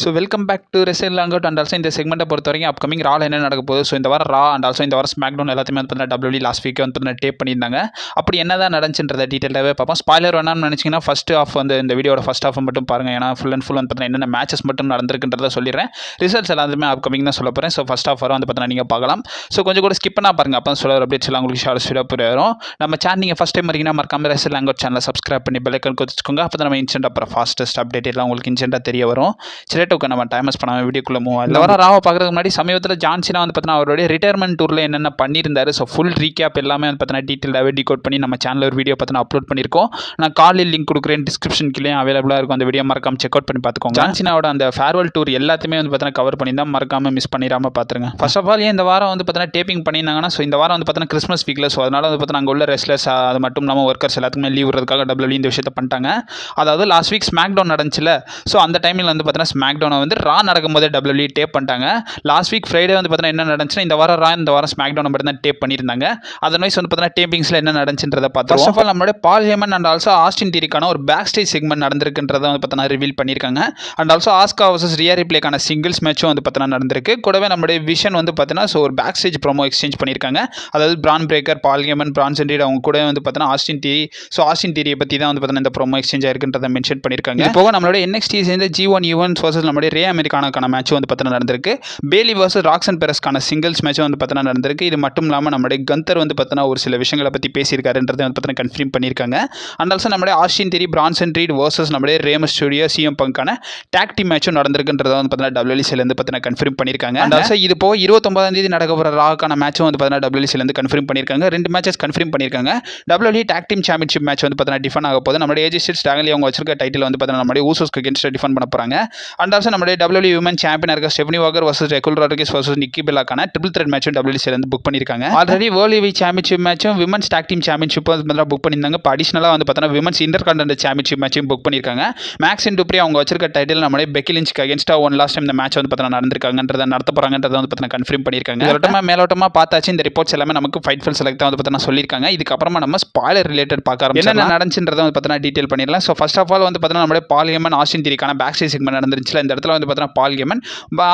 So welcome back to wrestle hangout and also இந்த செக்மெண்ட்டை பொறுத்த வரைக்கும் அப்கமிங் ரால் என்ன நடக்க போகுது. ஸோ இந்த வாரம் ரா அண்ட் ஆல்சோ இந்த வாரம் ஸ்மாக்டவுன் எல்லாத்தையுமே வந்து பார்த்தீங்கன்னா டபிள்யூ லாஸ்ட் வீக் வந்து பார்த்தீங்கன்னா டேப் பண்ணியிருந்தாங்க. அப்படி என்ன தான் நடந்துச்சுன்றதை டீட்டெயிலாகவே பார்ப்போம். ஸ்பாய்லர் வேணாம்னு நினச்சிங்கன்னா ஃபஸ்ட் ஆஃப் வந்து இந்த வீடியோட ஃபஸ்ட் ஆஃப் மட்டும் பாருங்கள். ஏன்னா ஃபுல் அண்ட் ஃபுல் வந்து பார்த்தீங்கன்னா என்னென்ன மேட்சஸ் மட்டும் நடந்திருக்குன்றதை சொல்லிடுறேன். ரிசல்ட்ஸ் எல்லாத்துமே அப்கமிங் தான் சொல்ல போகிறேன். ஸோ ஃபஸ்ட் ஆஃப் வரும் வந்து பார்த்தீங்கன்னா நீங்கள் பார்க்கலாம். ஸோ கொஞ்சம் கூட ஸ்கிப் பண்ணால் பாருங்கள். அப்போ சொல்ல அப்டேட்ஸ் எல்லாம் உங்களுக்கு ஷார்ட் ஸ்பீடாக புரியும். நம்ம சேனல் நீங்கள் ஃபஸ்ட் டைம் வரீங்கன்னா மறக்காம ரெசல் அங்கவுட் சேனலை சப்ஸ்கிரைப் பண்ணி பெல் ஐக்கான் கொடுத்துக்கோங்க. அப்போ தான் நம்ம இன்ஸ்டன்ட் அப்புறம் ஃபாஸ்டஸ்ட் அப்டேட் எல்லாம் உங்களுக்கு இன்ஸ்டன்ட்டாக தெரிய வரும். சிலேட்டுக்கு நம்ம டைமஸ் பண்ணாமல் வீடியோக்குள்ளே மூவ் ஆகும். இந்த வாரம் ராவை பார்க்குறதுக்கு முன்னாடி சமீபத்தில் ஜான்சினா வந்து பார்த்தீங்கன்னா அவருடைய ரிட்டையர்மெண்ட் டூரில் என்னென்ன பண்ணியிருந்தாரு. ஸோ ஃபுல் ரீகேப் எல்லாமே வந்து பார்த்தீங்கன்னா டீட்டெயிலாகவே டிகோட் பண்ணி நம்ம சேனலில் ஒரு வீடியோ பார்த்தீங்கன்னா அப்லோட் பண்ணியிருக்கோம். நான் காலில் லிங்க் கொடுக்குறேன், டிஸ்கிரிப்ஷன் கீழே அவைலபிளாக இருக்கும். அந்த வீடியோ மறக்காம செக் அவுட் பண்ணி பார்த்துக்கோங்க. ஜான்சினாவோட அந்த ஃபேர்வெல் டூர் எல்லாத்தையுமே வந்து பார்த்தீங்கன்னா கவர் பண்ணி தான் மறக்காம மிஸ் பண்ணிடாமல் பார்த்துருங்க. ஃபர்ஸ்ட் ஆஃப் ஆல் இந்த வாரம் வந்து பார்த்தீங்கன்னா டேப்பிங் பண்ணியிருந்தாங்கன்னா ஸோ இந்த வாரம் வந்து பார்த்தீங்கன்னா கிறிஸ்மஸ் வீக்கில் ஸோ அதனால் வந்து பார்த்தீங்கன்னா அங்கே உள்ள ரெஸ்லர்ஸ் அது மட்டும் இல்லாமல் ஒர்க்கர்ஸ் எல்லாத்துக்குமே லீவ் விடுறதுக்காக டபிள்யூ இந்த விஷயத்தை பண்ணிட்டாங்க. அதாவது லாஸ்ட் வீக் ஸ்மாக் டவுன் நடந்துச்சுல, ஸோ அந்த டைமில் வந்து பார்த்தீங்கன்னா ஸ்மாக் டவுனை வந்து ரா நடக்கும்போதே டபிள்யூ டேப் பண்ணிட்டாங்க. லாஸ்ட் வீக் ஃப்ரைடே வந்து பார்த்தீங்கன்னா என்ன நடந்துச்சுன்னா இந்த வாரம் ரா இந்த வாரம் ஸ்மாக் டவுன் மட்டும் தான் டேப் பண்ணியிருந்தாங்க. அதர்வைஸ் வந்து பார்த்தீங்கன்னா டேப்பிங்ஸில் என்ன நடந்துச்சுன்றதை பார்த்தோம். ஃபர்ஸ்ட் ஆஃப் ஆல் நம்மளுடைய Paul Heyman and also Austin தியரிக்கான ஒரு பேக் ஸ்டேஜ் செக்மெண்ட் நடந்திருக்குன்றதை வந்து பார்த்தீங்கன்னா ரிவீல் பண்ணியிருக்காங்க. And also Asuka versus Rhea ரிப்ளேக்கான சிங்கிள்ஸ் மேட்சும் வந்து பார்த்தீங்கன்னா நடந்திருக்கு. கூடவே நம்மளுடைய விஷன் வந்து பார்த்தீங்கன்னா ஸோ ஒரு பேக் ஸ்டேஜ் ப்ரோமோ எக்ஸ்சேஞ்ச் பண்ணியிருக்காங்க. அதாவது பிரான் பிரேக்கர், பால் ஹேமன், பிரான்சன் ரீட் அவங்க கூட வந்து பார்த்தீங்கன்னா ஆஸ்டின் தியரி ஸோ ஆஸ்டின் தியரியை பற்றி தான் வந்து பார்த்தீங்கன்னா இந்த ப்ரோமோ எக்ஸ்சேஞ்ச் ஆயிருக்குன்றதை மென்ஷன் பண்ணியிருக்காங்க. இது போக நம்மளுடைய NXT சேர்ந்த G1 ஈவென்ட்ஸ் வர்சஸ் நம்மளுடைய ரே அமெரிக்கானாக்கான மேட்ச் வந்து பார்த்தீங்கன்னா நடந்திருக்கு. Bali versus Roxan பெரஸ்க்கான singles match வந்து பார்த்தீங்கன்னா நடந்திருக்கு. இது மட்டும் இல்லாமல் நம்மளுடைய கந்தர் வந்து பார்த்தீங்கன்னா ஒரு சில விஷயங்களை பற்றி பேசியிருக்காருன்றதை வந்து பார்த்தீங்கன்னா கன்ஃபார்ம் பண்ணியிருக்காங்க. அண்ட் ஆல்சோ நம்மளுடைய Austin Theory, Bronson Reed versus நம்மளுடைய ரேமஸ் ஸ்டுடியோ CM பங்கான டாக் டீம் மேட்சும் நடந்திருக்குன்றதை வந்து பார்த்தீங்கன்னா WLC-லேருந்து பார்த்தீங்கன்னா கன்ஃபார்ம் பண்ணியிருக்காங்க. அண்ட் ஆல்சோ இது போக 29ஆம் தேதி நடக்க போகிற ராக்கான மேட்சும் வந்து பார்த்தீங்கன்னா WLC-லேருந்து கன்ஃபார்ம் பண்ணியிருக்காங்க. 2 மேட்சஸ் கன்ஃபார்ம் பண்ணியிருக்காங்க. WWE talk team championship match வந்து பார்த்தீங்கன்னா டிஃபன் ஆக போகுது. நம்மளுடைய AJ Styles டாகலி அவங்க வச்சிருக்க டைட்டில் வந்து பார்த்தீங்கன்னா நம்மளுடைய ஊசோஸ்க்கு அகேன்ஸ்ட் டிஃபன் பண்ண போகிறாங்க. அண்ட் ஆல்சோ நம்மளுடைய WWE விமன் சாம்பியன் இருக்க Stephanie Walker versus Raquel Rodriguez versus Nikki பெல்லாக்கான ட்ரிபிள் த்ரெட் மேட்சும் WLC-லேருந்து புக் பண்ணியிருக்காங்க. ஆல்ரெடி வேர்ல்ட் ஹெவி சாம்பியன்ஷிப் மேட்சும் விமன்ஸ் டாக் டீம் சாம்பியன்ஷிப் வந்து புக் பண்ணியிருந்தாங்க. இப்போ அடிஷனலாக வந்து பார்த்தீங்கன்னா விமன்ஸ் இன்டர் கான்டினென்டல் சாம்பியன்ஷிப் மேட்சும் புக் பண்ணியிருக்காங்க. மேக்ஸ் அண்ட் டூப்ரி அவங்க வச்சிருக்க டைட்டில் நம்மளுடைய பெக்கி லிஞ்சுக்கு அகேன்ஸ்டாக ஒன் லாஸ்ட் டைம் இந்த மேட்ச் வந்து பார்த்தீங்கன்னா நடந்திருக்காங்கன்றதை நடத்த போகிறாங்கன்றதை வந்து பார்த்தீங்கன்னா கன்ஃபார்ம் பண்ணியிருக்காங்க. மேலோட்டமாக பார்த்தாச்சு இந்த ரிப்போர்ட்ஸ் எல்லாமே நமக்கு ஃபைட் ஃபுல் செலக்ட் வந்து பார்த்தீங்கன்னா சொல்லியிருக்காங்க. இதுக்கப்புறமா நம்ம ஸ்பாய்லர் ரிலேட்டட் பார்க்க ஆரம்பிச்சோம். என்ன நடந்துச்சுன்றதை வந்து பார்த்தீங்கன்னா டீட்டெயில் பண்ணிடலாம். ஸோ ஃபர்ஸ்ட் ஆஃப் ஆல் வந்து பார்த்தீங்கன்னா நம்மளுடைய Paul Hemen Austin தியரிக்கான back stage segment நடந்துருச்சுல, இந்த இடத்துல வந்து பார்த்தீங்கன்னா பால் ஹேமன்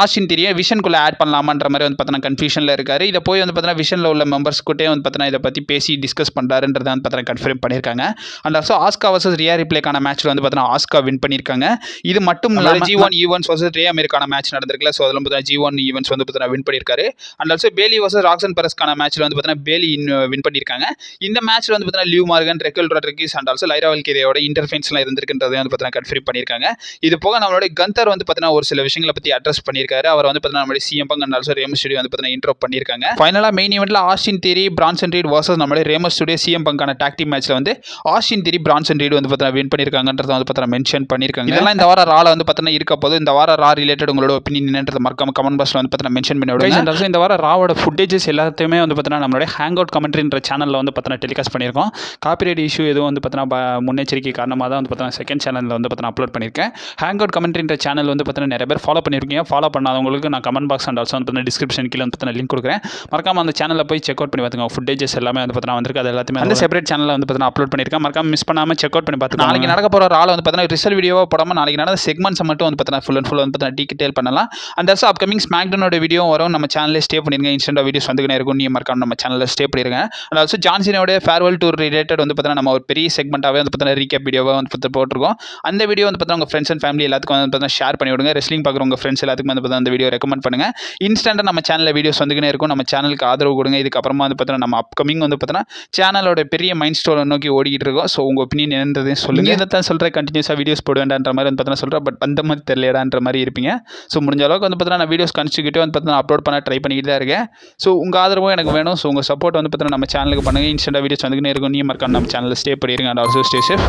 ஆஸ்டின் தியரியை விஷனுக்குள்ள ஆட் பண்ணலாமான்ற மாதிரி வந்து பார்த்தீங்கன்னா கன்ஃபியூஷனில் இருக்காரு. இதை போய் வந்து பார்த்தீங்கன்னா விஷனில் உள்ள மெம்பர்ஸ் கிட்டே வந்து பார்த்தீங்கன்னா இதை பற்றி பேசி டிஸ்கஸ் பண்ணுறாருன்றதை வந்து பார்த்தீங்கன்னா கன்ஃபார்ம் பண்ணியிருக்காங்க. And also Asuka versus Rhea ரிப்ளேக்கான மேட்ச்சில் வந்து பார்த்தீங்கன்னா ஆஸ்கா வின் பண்ணியிருக்காங்க. இது மட்டும் இல்லாமல் G1 ஈவென்ட்ஸ் வர்சஸ் ரே அமெரிக்கான மேட்ச் நடந்திருக்குல்ல, ஸோ அதில் பார்த்தீங்கன்னா G1 ஈவென்ட்ஸ் வந்து பார்த்தீங்கன்னா வின் பண்ணியிருக்காரு. And also Bali versus Roxan பெரஸ்க்கான மேட்ச்சில் வந்து பார்த்தீங்கன்னா பேலி வின் பண்ணியிருக்காங்க. இந்த மேட்ச்சில் வந்து பார்த்தீங்கன்னா Liv Morgan, Raquel Rodriguez and also Lyra வல்கேரியோட இன்டர்ஃபென்ஸ்லாம் இருந்திருக்குன்றதை வந்து பார்த்தீங்கன்னா கன்ஃபார்ம் பண்ணியிருக்காங்க. இது போக நம்மளுடைய கந்தர் வந்து பார்த்தீங்கன்னா ஒரு சில விஷயங்களை பற்றி அட்ரஸ் பண்ணியிருக்காரு. அவர் வந்து பார்த்தீங்கன்னா நம்மளுடைய CM பங்க் அண்ட் ஆல்சோ ரேமஸ் ஸ்டுடியோ வந்து பார்த்தீங்கன்னா இன்ட்ரோ பண்ணியிருக்காங்க. ஃபைனலாக மெயின் ஈவெண்ட்டில் Austin Theory, Bronson Reed versus நம்மளுடைய ரேமஸ் ஸ்டுடியோ CM பங்கான டாக் டீம் மேட்ச்சில் வந்து ஆஸ்டின் தியரி, பிரான்சன் ரீட் வந்து பார்த்தீங்கன்னா வின் பண்ணியிருக்காங்கன்றதை வந்து பார்த்தீங்கன்னா மென்ஷன் பண்ணியிருக்காங்க. இதெல்லாம் இந்த வாரம் ரால வந்து பார்த்தீங்கன்னா இருக்க போது. இந்த வாரம் ரா ரிலேட்டட் உங்களோட ஒப்பீனியன் என்னன்றதை மறக்காம கமெண்ட் பாக்ஸில் வந்து பார்த்தீங்கன்னா மென்ஷன் பண்ணி விடுங்க. இந்த வாரம் ராவோட ஃபுட்டேஜஸ் எல்லாத்தையுமே வந்து பார்த்தீங்கன்னா நம்மளுடைய ஹேங் அவுட் கமெண்ட்ரின்ற சேனலில் வந்து பார்த்தீங்கன்னா டெலிகாஸ்ட் பண்ணியிருக்கோம். காப்பிரைட் இஷ்யூ எதுவும் வந்து பார்த்தீங்கன்னா முன்னெச்சரிக்கை காரணமாக தான் வந்து பார்த்தீங்கன்னா செகண்ட் சேனலில் வந்து பார்த்தீங்கன்னா அப்லோட் பண்ணியிருக்கேன். ஹேங் அவுட் கமெண்ட்ரின்ற சேனல் வந்து பார்த்தீங்கன்னா நிறைய பேர் ஃபாலோ பண்ணியிருக்கீங்க. ஃபாலோ பண்ணாதவங்களுக்கு நான் கமெண்ட் பாக்ஸ் அண்ட் ஆல்சோ வந்து டிஸ்கிரிப்ஷன் கீழே வந்து பார்த்தீங்கன்னா லிங்க் கொடுக்குறேன். மறக்காம அந்த சேனலில் போய் செக் அவுட் பண்ணி பார்த்துங்க. ஃபுட்டேஜஸ் எல்லாமே வந்து பார்த்தீங்கன்னா வந்திருக்கு. அது எல்லாத்தையுமே அந்த செப்பரேட் சேனலில் வந்து பார்த்தீங்கன்னா அப்லோட் பண்ணியிருக்கேன். மறக்காம மிஸ் பண்ணாமல் செக் அவுட் பண்ணி பார்த்துங்க. நாளைக்கு நடக்க போகிற ரால வந்து பார்த்தீங்கன்னா ரிசல்ட் வீடியோவாக போடாமல் நாளைக்கு நடந்த செக்மெண்ட்ஸ் மட்டும் வந்து பார்த்தீங்கன்னா ஃபுல் அண்ட் ஃபுல் வந்து பார்த்தீங்கன்னா டீட்டெயில் பண்ணலாம். அண்ட் ஆல்சோ அப்கமிங் ஸ்மாக்டவுனோட வீடியோ வரும். நம்ம சேனலில் ஸ்டே பண்ணிருங்க. இன்ஸ்டன்ட் வீடியோஸ் வந்துக்கிட்டே இருக்கும். நீ மறக்காம நம்ம சேனலில் ஸ்டே பண்ணிருங்க. அண்ட் ஆல்சோ ஜான்சினோட ஃபேர்வெல் டூர் ரிலேட்டட் வந்து பார்த்தீங்கன்னா நம்ம ஒரு பெரிய செக்மெண்ட்டாகவே வந்து பார்த்தீங்கன்னா ரீகேப் வீடியோவாக வந்து போட்டிருக்கோம். அந்த வீடியோ வந்து பார்த்தீங்கன்னா உங்கள் ஃப்ரெண்ட்ஸ் அண்ட் ஃபேமிலி எல்லாத்துக்கும் வந்து பார்த்தீங்கன்னா ஷேர் பண்ணி விடுங்க. ரெஸ்லிங் பார்க்குற உங்கள் ஃப்ரெண்ட்ஸ் எல்லாத்துக்கும் வந்து பார்த்தீங்கன்னா அந்த வீடியோ ரெக்கமெண்ட் பண்ணுங்க. இன்ஸ்டன்ட்டாக நம்ம சேனலில் வீடியோஸ் வந்துக்கிட்டே இருக்கும். நம்ம சேனலுக்கு ஆதரவு கொடுங்க. இதுக்கப்புறமா வந்து பார்த்தீங்கன்னா நம்ம அப்கமிங் வந்து பார்த்தீங்கன்னா சேனலோட பெரிய மைண்ட் ஸ்டோனை நோக்கி ஓடிக்கிட்டு இருக்கோம். ஸோ உங்கள் ஒப்பீனியன் என்னன்றதையும் சொல்லுங்கள். இதை தான் சொல்கிறேன், கண்டினியூஸாக வீடியோஸ் போடுவேன்ன்ற மாதிரி வந்து பார்த்தீங்கன்னா சொல்கிறேன். பட் அந்த மாதிரி தெரியலடான்ற மாதிரி இருப்பீங்க. ஸோ முடிஞ்ச அளவுக்கு வந்து பார்த்தீங்கன்னா நான் வீடியோஸ் கன்ஸ்டியூட்டிவ் வந்து பார்த்தீங்கன்னா அப்லோட் பண்ண ட்ரை பண்ணிக்கிட்டு தான் இருக்கேன். ஸோ உங்கள் ஆதரவும் எனக்கு வேணும். ஸோ உங்கள் சப்போர்ட் வந்து பார்த்தீங்கன்னா நம்ம சேனலுக்கு பண்ணுங்கள். இன்ஸ்டன்ட்டாக வீடியோஸ் வந்துக்கிட்டே இருக்கும். நீ மறக்காம நம்ம சேனலில் ஸ்டே பண்ணிடுங்க. And also stay safe.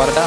வரட்டா.